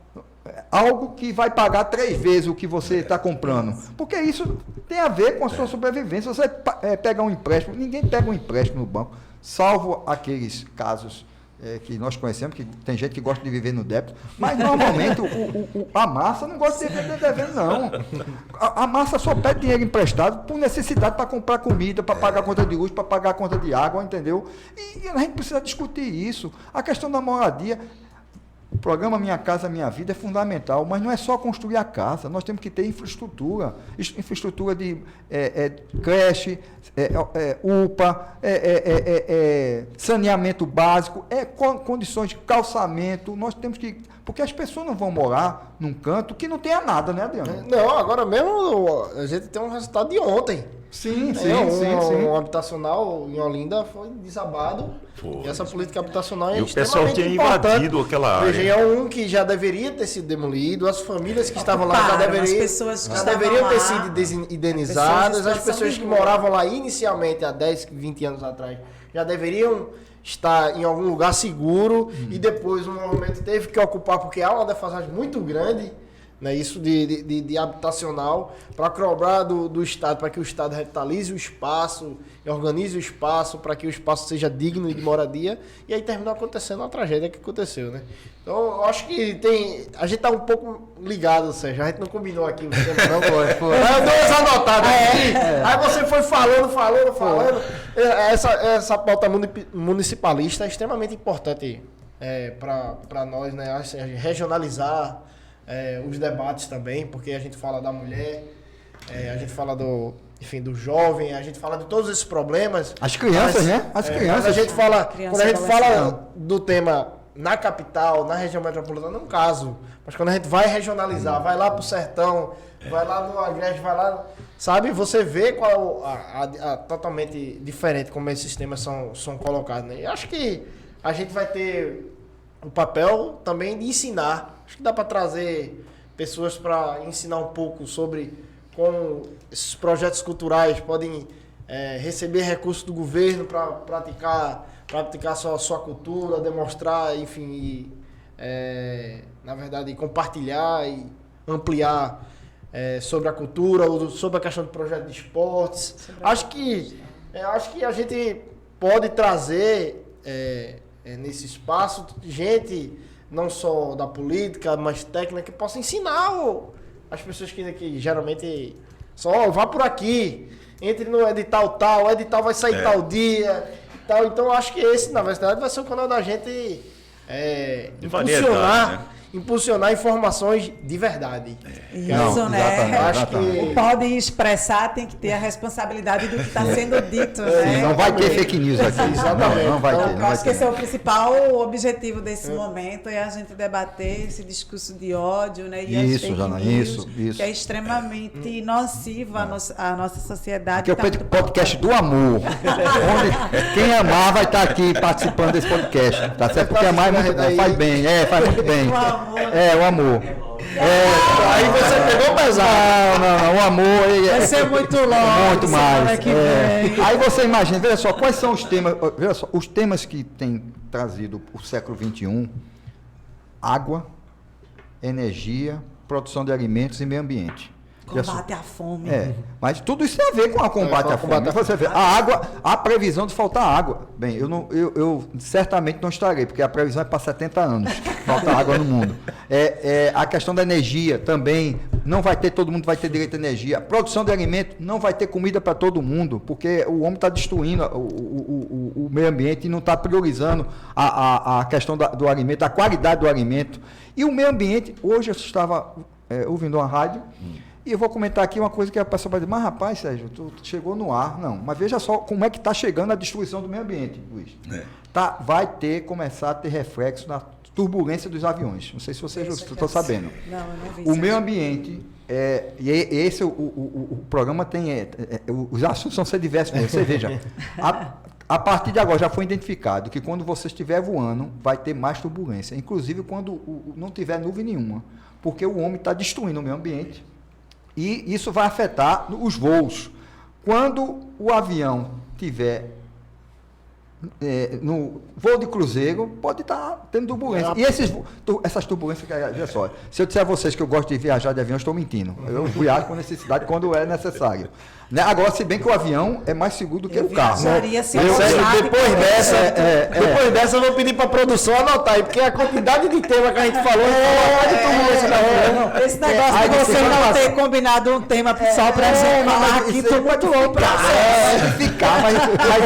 algo que vai pagar 3 vezes o que você está comprando? Porque isso tem a ver com a sua sobrevivência. Você pegar um empréstimo, ninguém pega um empréstimo no banco, salvo aqueles casos que nós conhecemos, que tem gente que gosta de viver no débito, mas normalmente a massa não gosta de viver devendo, não. A massa só pede dinheiro emprestado por necessidade para comprar comida, para pagar a conta de luz, para pagar a conta de água, entendeu? E a gente precisa discutir isso. A questão da moradia, o programa Minha Casa Minha Vida é fundamental, mas não é só construir a casa, nós temos que ter infraestrutura de creche, UPA, saneamento básico, condições de calçamento, nós temos que... Porque as pessoas não vão morar num canto que não tenha nada, né, Adriano? Não, agora mesmo a gente tem um resultado de ontem. Sim. Um habitacional em Olinda foi desabado. E essa política habitacional é E o pessoal tinha invadido aquela área. Veja, é um que já deveria ter sido demolido, as famílias que estavam lá já deveriam ter sido indenizadas, as pessoas que moravam lá inicialmente há 10, 20 anos atrás já deveriam estar em algum lugar seguro e depois o movimento teve que ocupar porque há uma defasagem muito grande, né, isso de habitacional, para cobrar do Estado, para que o Estado revitalize o espaço, organize o espaço, para que o espaço seja digno de moradia, e aí terminou acontecendo a tragédia que aconteceu, né? Então, eu acho que a gente está um pouco ligado, Sérgio, a gente não combinou aqui o tema, não, foi. Eu dei umas anotadas aqui, aí você foi falando. Essa pauta municipalista é extremamente importante para nós, né? Regionalizar os debates também, porque a gente fala da mulher, a gente fala do jovem, a gente fala de todos esses problemas. As crianças, né? As crianças. Quando a gente fala do tema na capital, na região metropolitana, não é um caso. Mas quando a gente vai regionalizar, vai lá pro sertão, vai lá no Agreste, vai lá, sabe? Você vê qual totalmente diferente como esses temas são colocados, né? E acho que a gente vai ter o papel também de ensinar. Acho que dá para trazer pessoas para ensinar um pouco sobre como esses projetos culturais podem receber recursos do governo para praticar sua cultura, demonstrar, enfim, na verdade, compartilhar e ampliar sobre a cultura, ou sobre a questão do projeto de esportes. Acho que a gente pode trazer nesse espaço gente não só da política, mas técnica, que possa ensinar as pessoas que geralmente só vá por aqui, entre no edital tal, o edital vai sair tal dia e tal. Então, acho que esse, na verdade, vai ser o canal da gente impulsionar informações de verdade. Isso, né? Acho que o pode expressar tem que ter a responsabilidade do que está sendo dito, né? Não vai ter fake news aqui. Exatamente. Não vai ter. Eu acho que esse é o principal objetivo desse momento, é a gente debater esse discurso de ódio, né? E isso, Jana, isso. Que é extremamente nociva à nossa sociedade. Aqui é o podcast do amor. Onde quem amar vai estar aqui participando desse podcast. Tá certo? Porque amar é muito bom, faz bem. Faz muito bem. O amor. Aí você pegou pesado. Não, o amor vai ser muito longo. Muito mais. Aí você imagina, veja só, quais são os temas, veja só, os temas que tem trazido o século XXI: água, energia, produção de alimentos e meio ambiente. Combate à fome. Mas tudo isso tem a ver com o combate à fome. Você vê, a água, a previsão de faltar água. Bem, eu certamente não estarei, porque a previsão é para 70 anos. Falta água no mundo. A questão da energia também, não vai ter, todo mundo vai ter direito à energia. A produção de alimento, não vai ter comida para todo mundo, porque o homem está destruindo o meio ambiente e não está priorizando a questão do alimento, a qualidade do alimento. E o meio ambiente, hoje eu estava ouvindo uma rádio, e eu vou comentar aqui uma coisa que a pessoa vai dizer: mas rapaz, Sérgio, tu chegou no ar. Não, mas veja só como é que está chegando a destruição do meio ambiente, Luiz. Vai começar a ter reflexo na turbulência dos aviões. Não sei se vocês estão sabendo. Não, eu não vi. O meio ambiente, e esse o programa tem, os assuntos vão ser diversos mesmo. Você veja, a partir de agora já foi identificado que quando você estiver voando, vai ter mais turbulência. Inclusive quando não tiver nuvem nenhuma. Porque o homem está destruindo o meio ambiente. E isso vai afetar os voos. Quando o avião tiver no voo de cruzeiro, pode estar tendo turbulência. E essas turbulências, olha só, se eu disser a vocês que eu gosto de viajar de avião, eu estou mentindo. Eu viajo com necessidade quando é necessário. Né? Agora, se bem que o avião é mais seguro do que o carro. Depois dessa, eu vou pedir para a produção anotar aí, porque a quantidade de tema que a gente falou esse negócio de você não ter combinado um tema só para gente falar aqui, tô muito louco para mas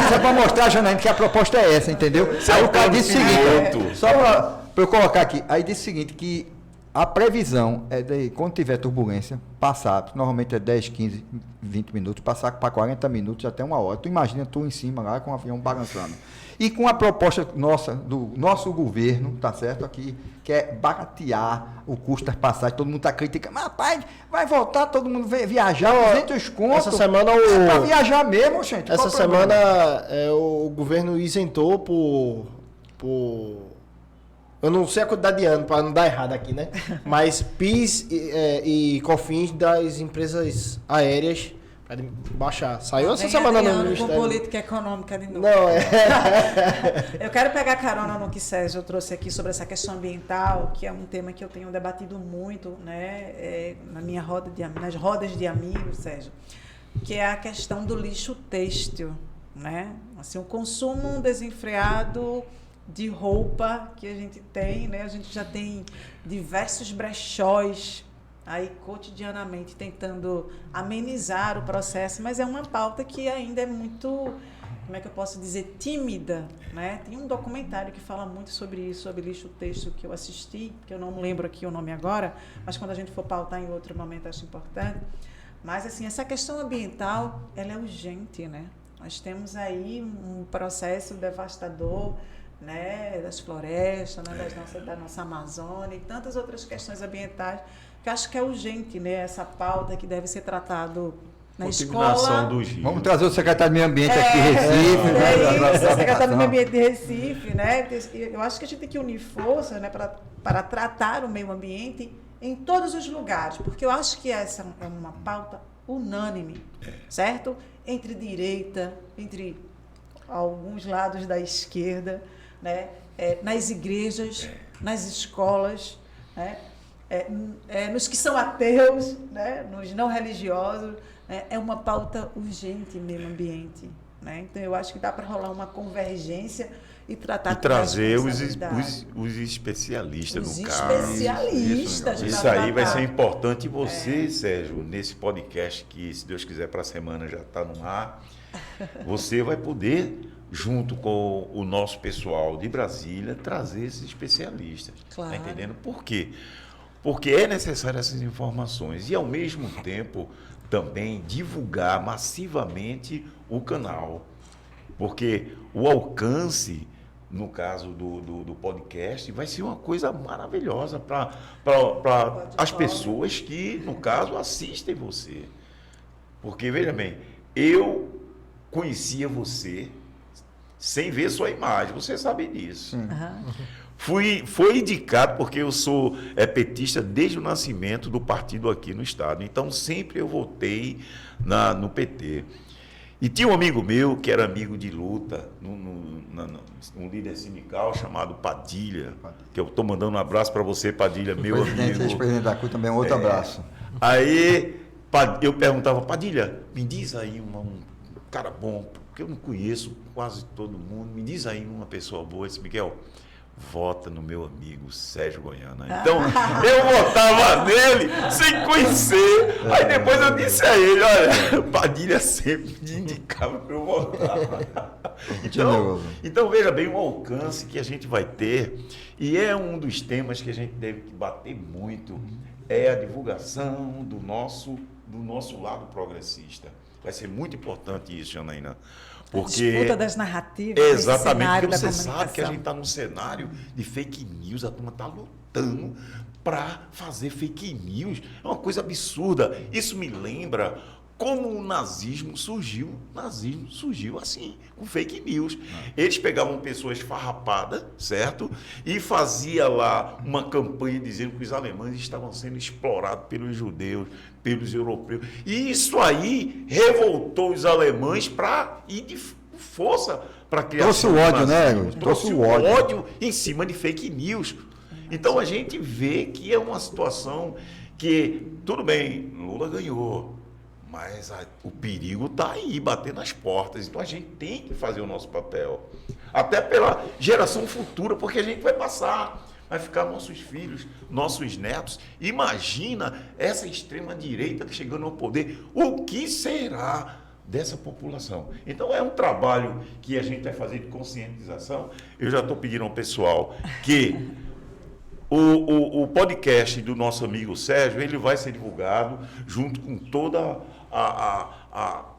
isso é para mostrar, Janaína, que a proposta é essa, entendeu? Aí o cara disse o seguinte, só para eu colocar aqui, aí disse o seguinte, que a previsão é de, quando tiver turbulência, passar, normalmente é 10, 15, 20 minutos, passar para 40 minutos, até 1 hora. Tu imagina tu em cima lá com o avião balançando. E com a proposta nossa, do nosso governo, tá certo? Aqui, que é baratear o custo das passagens, todo mundo está criticando, mas rapaz, vai voltar, todo mundo viajar, 200 contos. Essa semana para viajar mesmo, gente. Essa semana o governo isentou por eu não sei a quantidade de anos, para não dar errado aqui, né? Mas PIS e COFINS das empresas aéreas para baixar. Saiu essa semana no Ministério. Com política econômica de novo. Não, Eu quero pegar carona no que Sérgio trouxe aqui sobre essa questão ambiental, que é um tema que eu tenho debatido muito, né? Nas rodas de amigos, Sérgio, que é a questão do lixo têxtil, né? Assim, o consumo desenfreado de roupa que a gente tem, né? A gente já tem diversos brechóis aí cotidianamente tentando amenizar o processo, mas é uma pauta que ainda é muito, como é que eu posso dizer, tímida, né? Tem um documentário que fala muito sobre isso, sobre lixo têxtil, que eu assisti, que eu não lembro aqui o nome agora, mas quando a gente for pautar em outro momento acho importante. Mas assim, essa questão ambiental, ela é urgente, né? Nós temos aí um processo devastador, né, das florestas, né, da nossa Amazônia e tantas outras questões ambientais que acho que é urgente, né, essa pauta que deve ser tratado na escola. Vamos trazer o secretário do Meio Ambiente aqui de Recife. O secretário do Meio Ambiente de Recife, né? Eu acho que a gente tem que unir forças, né, para tratar o meio ambiente em todos os lugares, porque eu acho que essa é uma pauta unânime, certo? Entre direita, entre alguns lados da esquerda, né? Nas igrejas, nas escolas, né? Nos que são ateus, né? Nos não religiosos, né? É uma pauta urgente meio ambiente, né? Então eu acho que dá para rolar uma convergência e tratar com trazer os especialistas no caso. Especialistas. Isso aí vai ser importante. E você, Sérgio, nesse podcast que, se Deus quiser, para a semana já está no ar, você vai poder, junto com o nosso pessoal de Brasília, trazer esses especialistas. Claro. Tá entendendo? Por quê? Porque é necessário essas informações e, ao mesmo tempo, também divulgar massivamente o canal. Porque o alcance, no caso do podcast, vai ser uma coisa maravilhosa para as pessoas que, no caso, assistem você. Porque, veja bem, eu conhecia você sem ver sua imagem, você sabe disso. Foi indicado porque eu sou petista desde o nascimento do partido aqui no estado, então sempre eu votei no PT. E tinha um amigo meu que era amigo de luta, um líder sindical chamado Padilha, que eu estou mandando um abraço para você, Padilha, meu amigo. Ex-presidente da CUT também, outro abraço. Aí eu perguntava, Padilha, me diz aí um cara bom, porque eu não conheço quase todo mundo, me diz aí uma pessoa boa. Esse Miguel, vota no meu amigo Sérgio Goiana. Então, eu votava nele sem conhecer. Aí depois eu disse a ele, olha, Padilha sempre me indicava para eu votar. Então, veja bem o alcance que a gente vai ter. E é um dos temas que a gente deve bater muito, é a divulgação do nosso lado progressista. Vai ser muito importante isso, Janaína. Porque, a disputa das narrativas. Exatamente, porque você sabe que a gente está num cenário de fake news, a turma está lutando para fazer fake news. É uma coisa absurda. Isso me lembra como o nazismo surgiu. O nazismo surgiu assim, com fake news. Eles pegavam pessoas farrapadas, certo? E fazia lá uma campanha dizendo que os alemães estavam sendo explorados pelos judeus, pelos europeus. E isso aí revoltou os alemães para ir força para a criação. Trouxe o ódio, do Brasil. né? Trouxe o ódio em cima de fake news. Então a gente vê que é uma situação que, tudo bem, Lula ganhou, mas o perigo está aí, batendo nas portas. Então a gente tem que fazer o nosso papel. Até pela geração futura, porque a gente vai passar. Vai ficar nossos filhos, nossos netos. Imagina essa extrema-direita chegando ao poder. O que será dessa população? Então, é um trabalho que a gente vai fazer de conscientização. Eu já estou pedindo ao pessoal que o podcast do nosso amigo Sérgio, ele vai ser divulgado junto com toda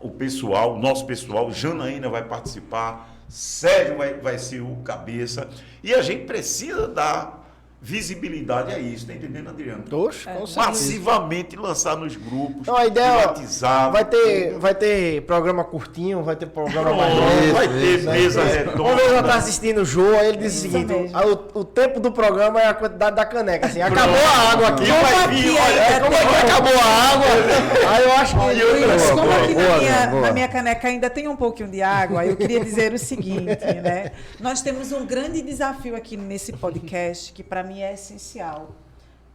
o pessoal, o nosso pessoal. Janaína vai participar, Sérgio vai ser o cabeça. E a gente precisa dar visibilidade a isso, tá entendendo, Adriano? Oxe, com certeza. Massivamente lançar nos grupos, Então a ideia privatizar. vai ter programa curtinho, vai ter programa mais longo. Vai ter mesa redonda. Uma vez eu estava assistindo o Jô, aí ele disse o Isso seguinte: mesmo. o tempo do programa é a quantidade da caneca. Assim, acabou a água aqui. E vai vir, olha, Como é que acabou a água? Aí eu acho que. Luiz, como aqui boa. na minha caneca ainda tem um pouquinho de água, eu queria dizer o seguinte, né? Nós temos um grande desafio aqui nesse podcast, que para mim é essencial.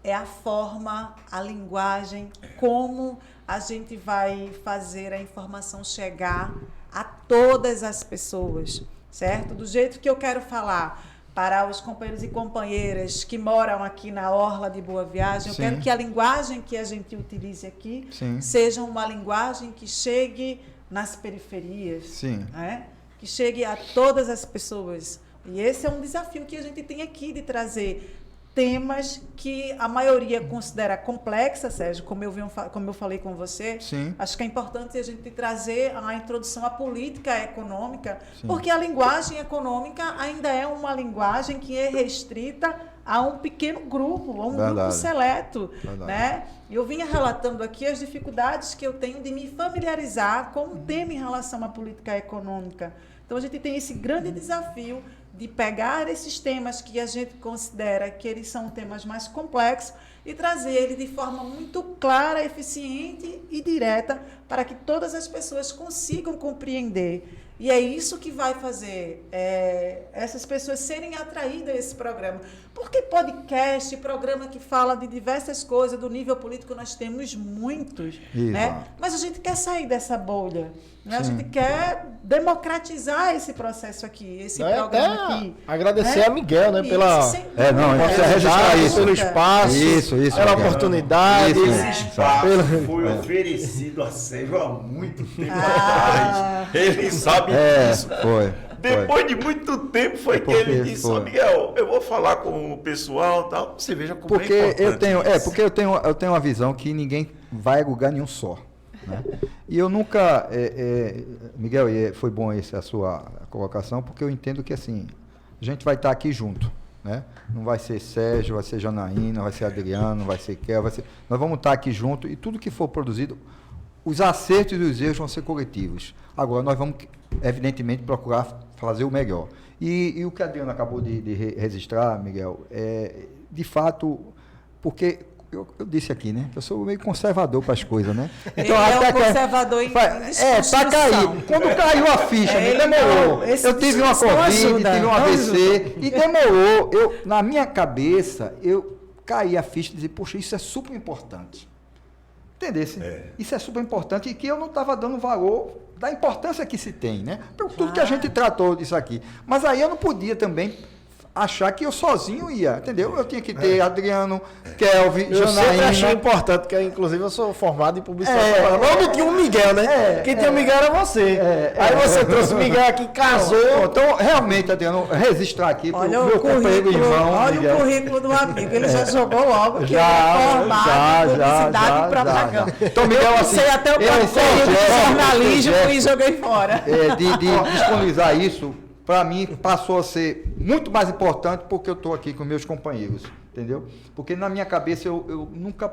É a forma, a linguagem, como a gente vai fazer a informação chegar a todas as pessoas, certo? Do jeito que eu quero falar para os companheiros e companheiras que moram aqui na Orla de Boa Viagem. Eu Sim. quero que a linguagem que a gente utilize aqui Sim. seja uma linguagem que chegue nas periferias, Sim. né? Que chegue a todas as pessoas. E esse é um desafio que a gente tem aqui de trazer temas que a maioria considera complexa, Sérgio, como eu falei com você. Sim. Acho que é importante a gente trazer a introdução à política econômica, Sim. porque a linguagem econômica ainda é uma linguagem que é restrita a um pequeno grupo, a um grupo Verdade. seleto, Verdade. né? Eu vinha relatando aqui as dificuldades que eu tenho de me familiarizar com o tema em relação à política econômica. Então, a gente tem esse grande desafio de pegar esses temas que a gente considera que eles são temas mais complexos e trazer ele de forma muito clara, eficiente e direta para que todas as pessoas consigam compreender. E é isso que vai fazer essas pessoas serem atraídas a esse programa. Porque podcast, programa que fala de diversas coisas, do nível político, nós temos muitos. Né? Mas a gente quer sair dessa bolha. Né? A gente quer democratizar esse processo aqui, esse programa aqui. Agradecer né? a Miguel, né? Pela não, dúvida. precisa registrar isso. Pelo espaço, Isso, pela Miguel. oportunidade. Esse espaço foi oferecido a Sérgio há muito tempo atrás. Ele sabe disso. Foi. Depois de muito tempo foi que ele disse: "Ó, Miguel, eu vou falar com o pessoal e tal." Você veja como Porque é importante porque eu tenho uma visão que ninguém vai a lugar nenhum só. Né? E eu nunca, Miguel, foi bom essa a sua colocação, porque eu entendo que assim, a gente vai estar aqui junto. Né? Não vai ser Sérgio, vai ser Janaína, vai ser Adriano, vai ser Kel, nós vamos estar aqui junto e tudo que for produzido, os acertos e os erros vão ser coletivos. Agora, nós vamos, evidentemente, procurar fazer o melhor. E o que a Adriana acabou de registrar, Miguel, de fato, porque eu disse aqui, né? Eu sou meio conservador para as coisas, né? Então, ele é um conservador em para cair. Quando caiu a ficha, me demorou. Eu tive uma Covid, tive um AVC e demorou. Na minha cabeça, eu caí a ficha e disse, poxa, isso é super importante. Entendesse? Isso é super importante e que eu não estava dando valor da importância que se tem, né? Então, tudo que a gente tratou disso aqui. Mas aí eu não podia também achar que eu sozinho ia, entendeu? Eu tinha que ter Adriano, Kelvin, Eu sempre achei Janaína. importante, porque inclusive eu sou formado em publicidade. Não tinha um Miguel, né? Quem tinha o Miguel era você. Aí você trouxe o Miguel aqui, casou. Então, realmente, Adriano, registrar aqui para o meu companheiro Ivan. Olha Miguel. o currículo do amigo, ele já jogou logo que Já, ele é formado em publicidade e propaganda. Então, Miguel, Eu assim, sei até o esse período de projeto, jornalismo e joguei fora. de disponibilizar isso, para mim, passou a ser muito mais importante porque eu estou aqui com meus companheiros, entendeu? Porque na minha cabeça eu nunca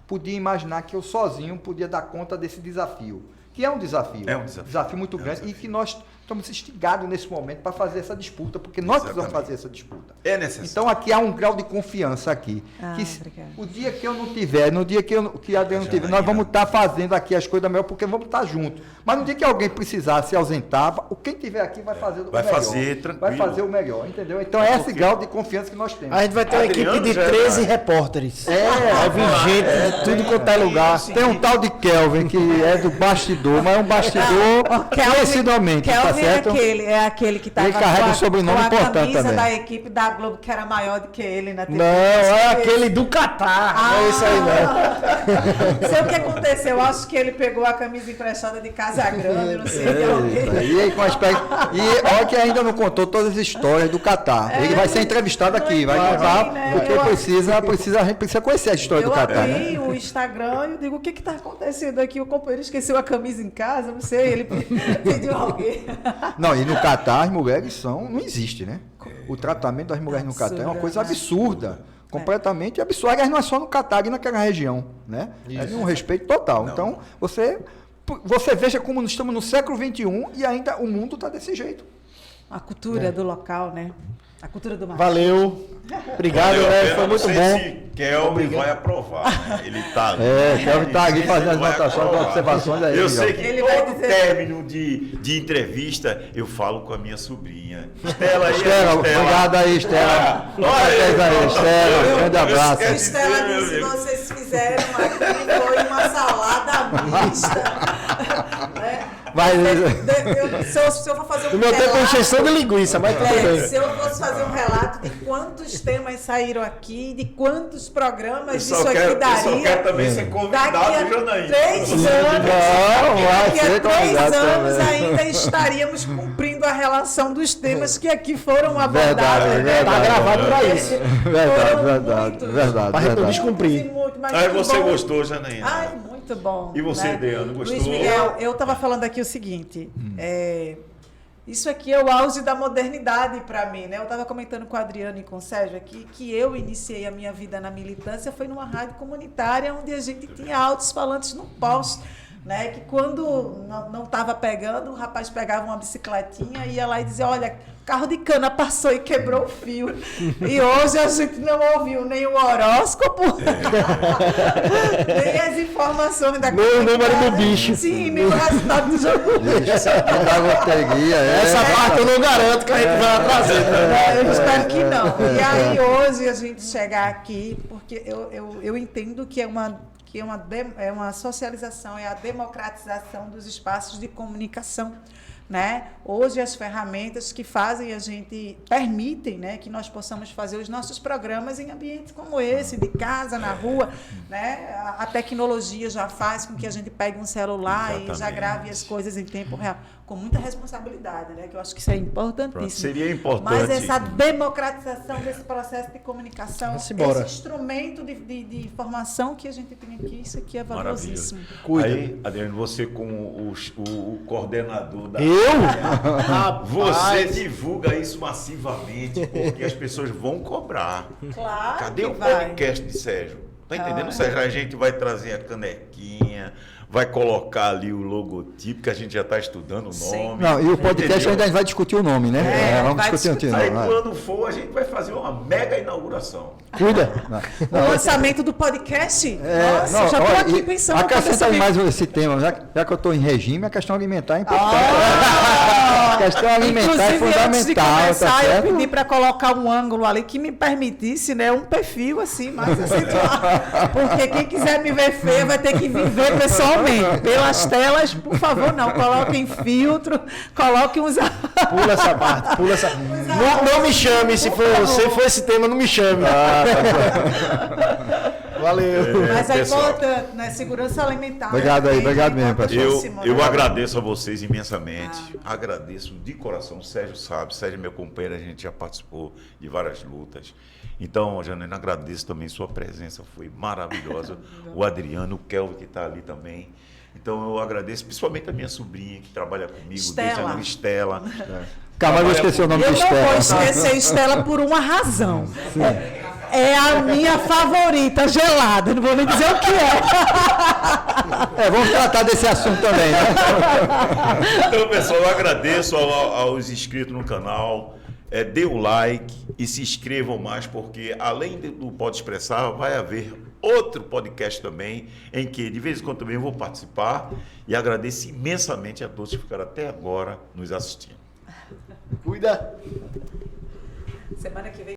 podia imaginar que eu sozinho podia dar conta desse desafio. que é um desafio. É um desafio. Muito grande e que nós estamos instigados nesse momento para fazer essa disputa, porque nós precisamos fazer essa disputa. É necessário. Então aqui há um grau de confiança aqui. Obrigada. O dia que eu não tiver, no dia que a Adriana não tiver, nós vamos estar fazendo aqui as coisas melhor, porque vamos estar juntos. Mas no dia que alguém precisar se ausentar, quem tiver aqui vai fazer o melhor. Vai fazer tranquilo. Vai fazer o melhor, entendeu? Então é esse grau de confiança que nós temos. A gente vai ter uma equipe de 13 repórteres. Vai vir gente de tudo quanto é lugar. Tem um tal de Kelvin, que é do bastidor, mas é um bastidor conhecidamente, tá certo? É aquele que estava Ele carrega um sobrenome importante camisa também. da equipe da Globo, que era maior do que ele na TV. Não, é aquele do Catar. Não é isso aí, não. Sei o que aconteceu. Eu acho que ele pegou a camisa emprestada de Casa Grande, não sei de alguém. E aí, com olha que ainda não contou todas as histórias do Catar. Ele vai ser entrevistado aqui, vai contar, porque a gente precisa conhecer a história do Catar. Eu abri o Instagram e eu digo, o que está acontecendo aqui? O companheiro esqueceu a camisa em casa, não sei, ele pediu alguém. Não, e no Catar as mulheres não existe, né? O tratamento das mulheres no Catar é uma coisa absurda. Completamente absurda. Aliás, não é só no Catar e naquela região, né? É de um respeito total. Então, você veja como nós estamos no século XXI e ainda o mundo está desse jeito. A cultura do local, né? A cultura do machismo. Valeu. Obrigado, foi muito bom. Se Kelvin vai aprovar, né? Ele está ali. Kelvin está ali fazendo as anotações, as observações aí. Eu sei que ele vai todo dizer... término de entrevista, eu falo com a minha sobrinha. Estela, obrigado aí, Estela. Olha aí, Estela. Grande abraço. Estela disse, vocês fizeram aqui, foi uma salada mista. Se eu for fazer um o meu tempo é encheção de linguiça, mas tudo bem. Se eu fosse fazer um relato de quantos temas saíram aqui, de quantos programas isso aqui daria. Eu só quero também ser convidado, Janaína. 3 anos, daqui a 3 anos ainda estaríamos cumprindo a relação dos temas que aqui foram abordados. Está gravado para isso. Verdade. Para não descumprir. Aí você gostou, Janaína? Ai, muito bom. E você, né? Deano, gostou? Luiz Miguel, eu estava falando aqui o seguinte, isso aqui é o auge da modernidade para mim, né? Eu estava comentando com a Adriana e com o Sérgio aqui que eu iniciei a minha vida na militância foi numa rádio comunitária onde a gente tinha altos-falantes no posto, né? Que quando não estava pegando, o rapaz pegava uma bicicletinha e ia lá e dizia, olha, carro de cana passou e quebrou o fio. E hoje a gente não ouviu nem o horóscopo, nem as informações da nem o número do bicho. Sim, nem o resultado do jogo. Essa parte eu não garanto que a gente vai trazer. Eu espero que não. E aí hoje a gente chegar aqui, porque eu entendo que é uma socialização, é a democratização dos espaços de comunicação. Né? Hoje as ferramentas que fazem a gente permitem, né, que nós possamos fazer os nossos programas em ambientes como esse, de casa, na rua, né? A tecnologia já faz com que a gente pegue um celular e já grave as coisas em tempo real, com muita responsabilidade, né? Que eu acho que isso é importantíssimo. Seria importante. Mas essa democratização desse processo de comunicação, esse instrumento de informação que a gente tem aqui, isso aqui é valiosíssimo. Aí, Adriano, você como o coordenador da... Você divulga isso massivamente, porque as pessoas vão cobrar. Claro. Cadê o podcast de Sérgio? Tá entendendo, Sérgio? A gente vai trazer a canequinha, vai colocar ali o logotipo, que a gente já está estudando o nome. Não, e o podcast ainda vai discutir o nome, né? Vamos discutir o nome. Aí quando for, a gente vai fazer uma mega inauguração. Cuida. O lançamento do podcast? Nossa, já estou aqui pensando. Acrescenta aí mais esse tema. Já que eu estou em regime, a questão alimentar é importante. A questão alimentar é fundamental. Antes de começar, eu pedi para colocar um ângulo ali que me permitisse, né, um perfil assim, mais acentuado. Porque quem quiser me ver feia vai ter que me ver pessoalmente. Pelas telas, por favor, não. Coloquem filtro, coloquem uns... Pula essa parte, pula essa... Não me chame, se for esse tema, não me chame. Valeu. Mas é importante, né? Segurança alimentar. Obrigado aí, obrigado mesmo, pessoal. Eu agradeço a vocês imensamente. Agradeço de coração. O Sérgio sabe, Sérgio é meu companheiro, a gente já participou de várias lutas. Então, Janaína, agradeço também sua presença, foi maravilhosa. O Adriano, o Kelvin que está ali também. Então, eu agradeço, principalmente a minha sobrinha que trabalha comigo, Estela. Calma, eu vou esquecer o nome de Estela. Eu não vou esquecer Estela por uma razão. é a minha favorita, gelada. Não vou nem dizer o que é. Vamos tratar desse assunto também, né? Então, pessoal, eu agradeço aos inscritos no canal. Dê o like e se inscrevam mais, porque além do Pode Expressar, vai haver outro podcast também, em que de vez em quando também eu vou participar. E agradeço imensamente a todos que ficaram até agora nos assistindo. Cuida! Semana que vem.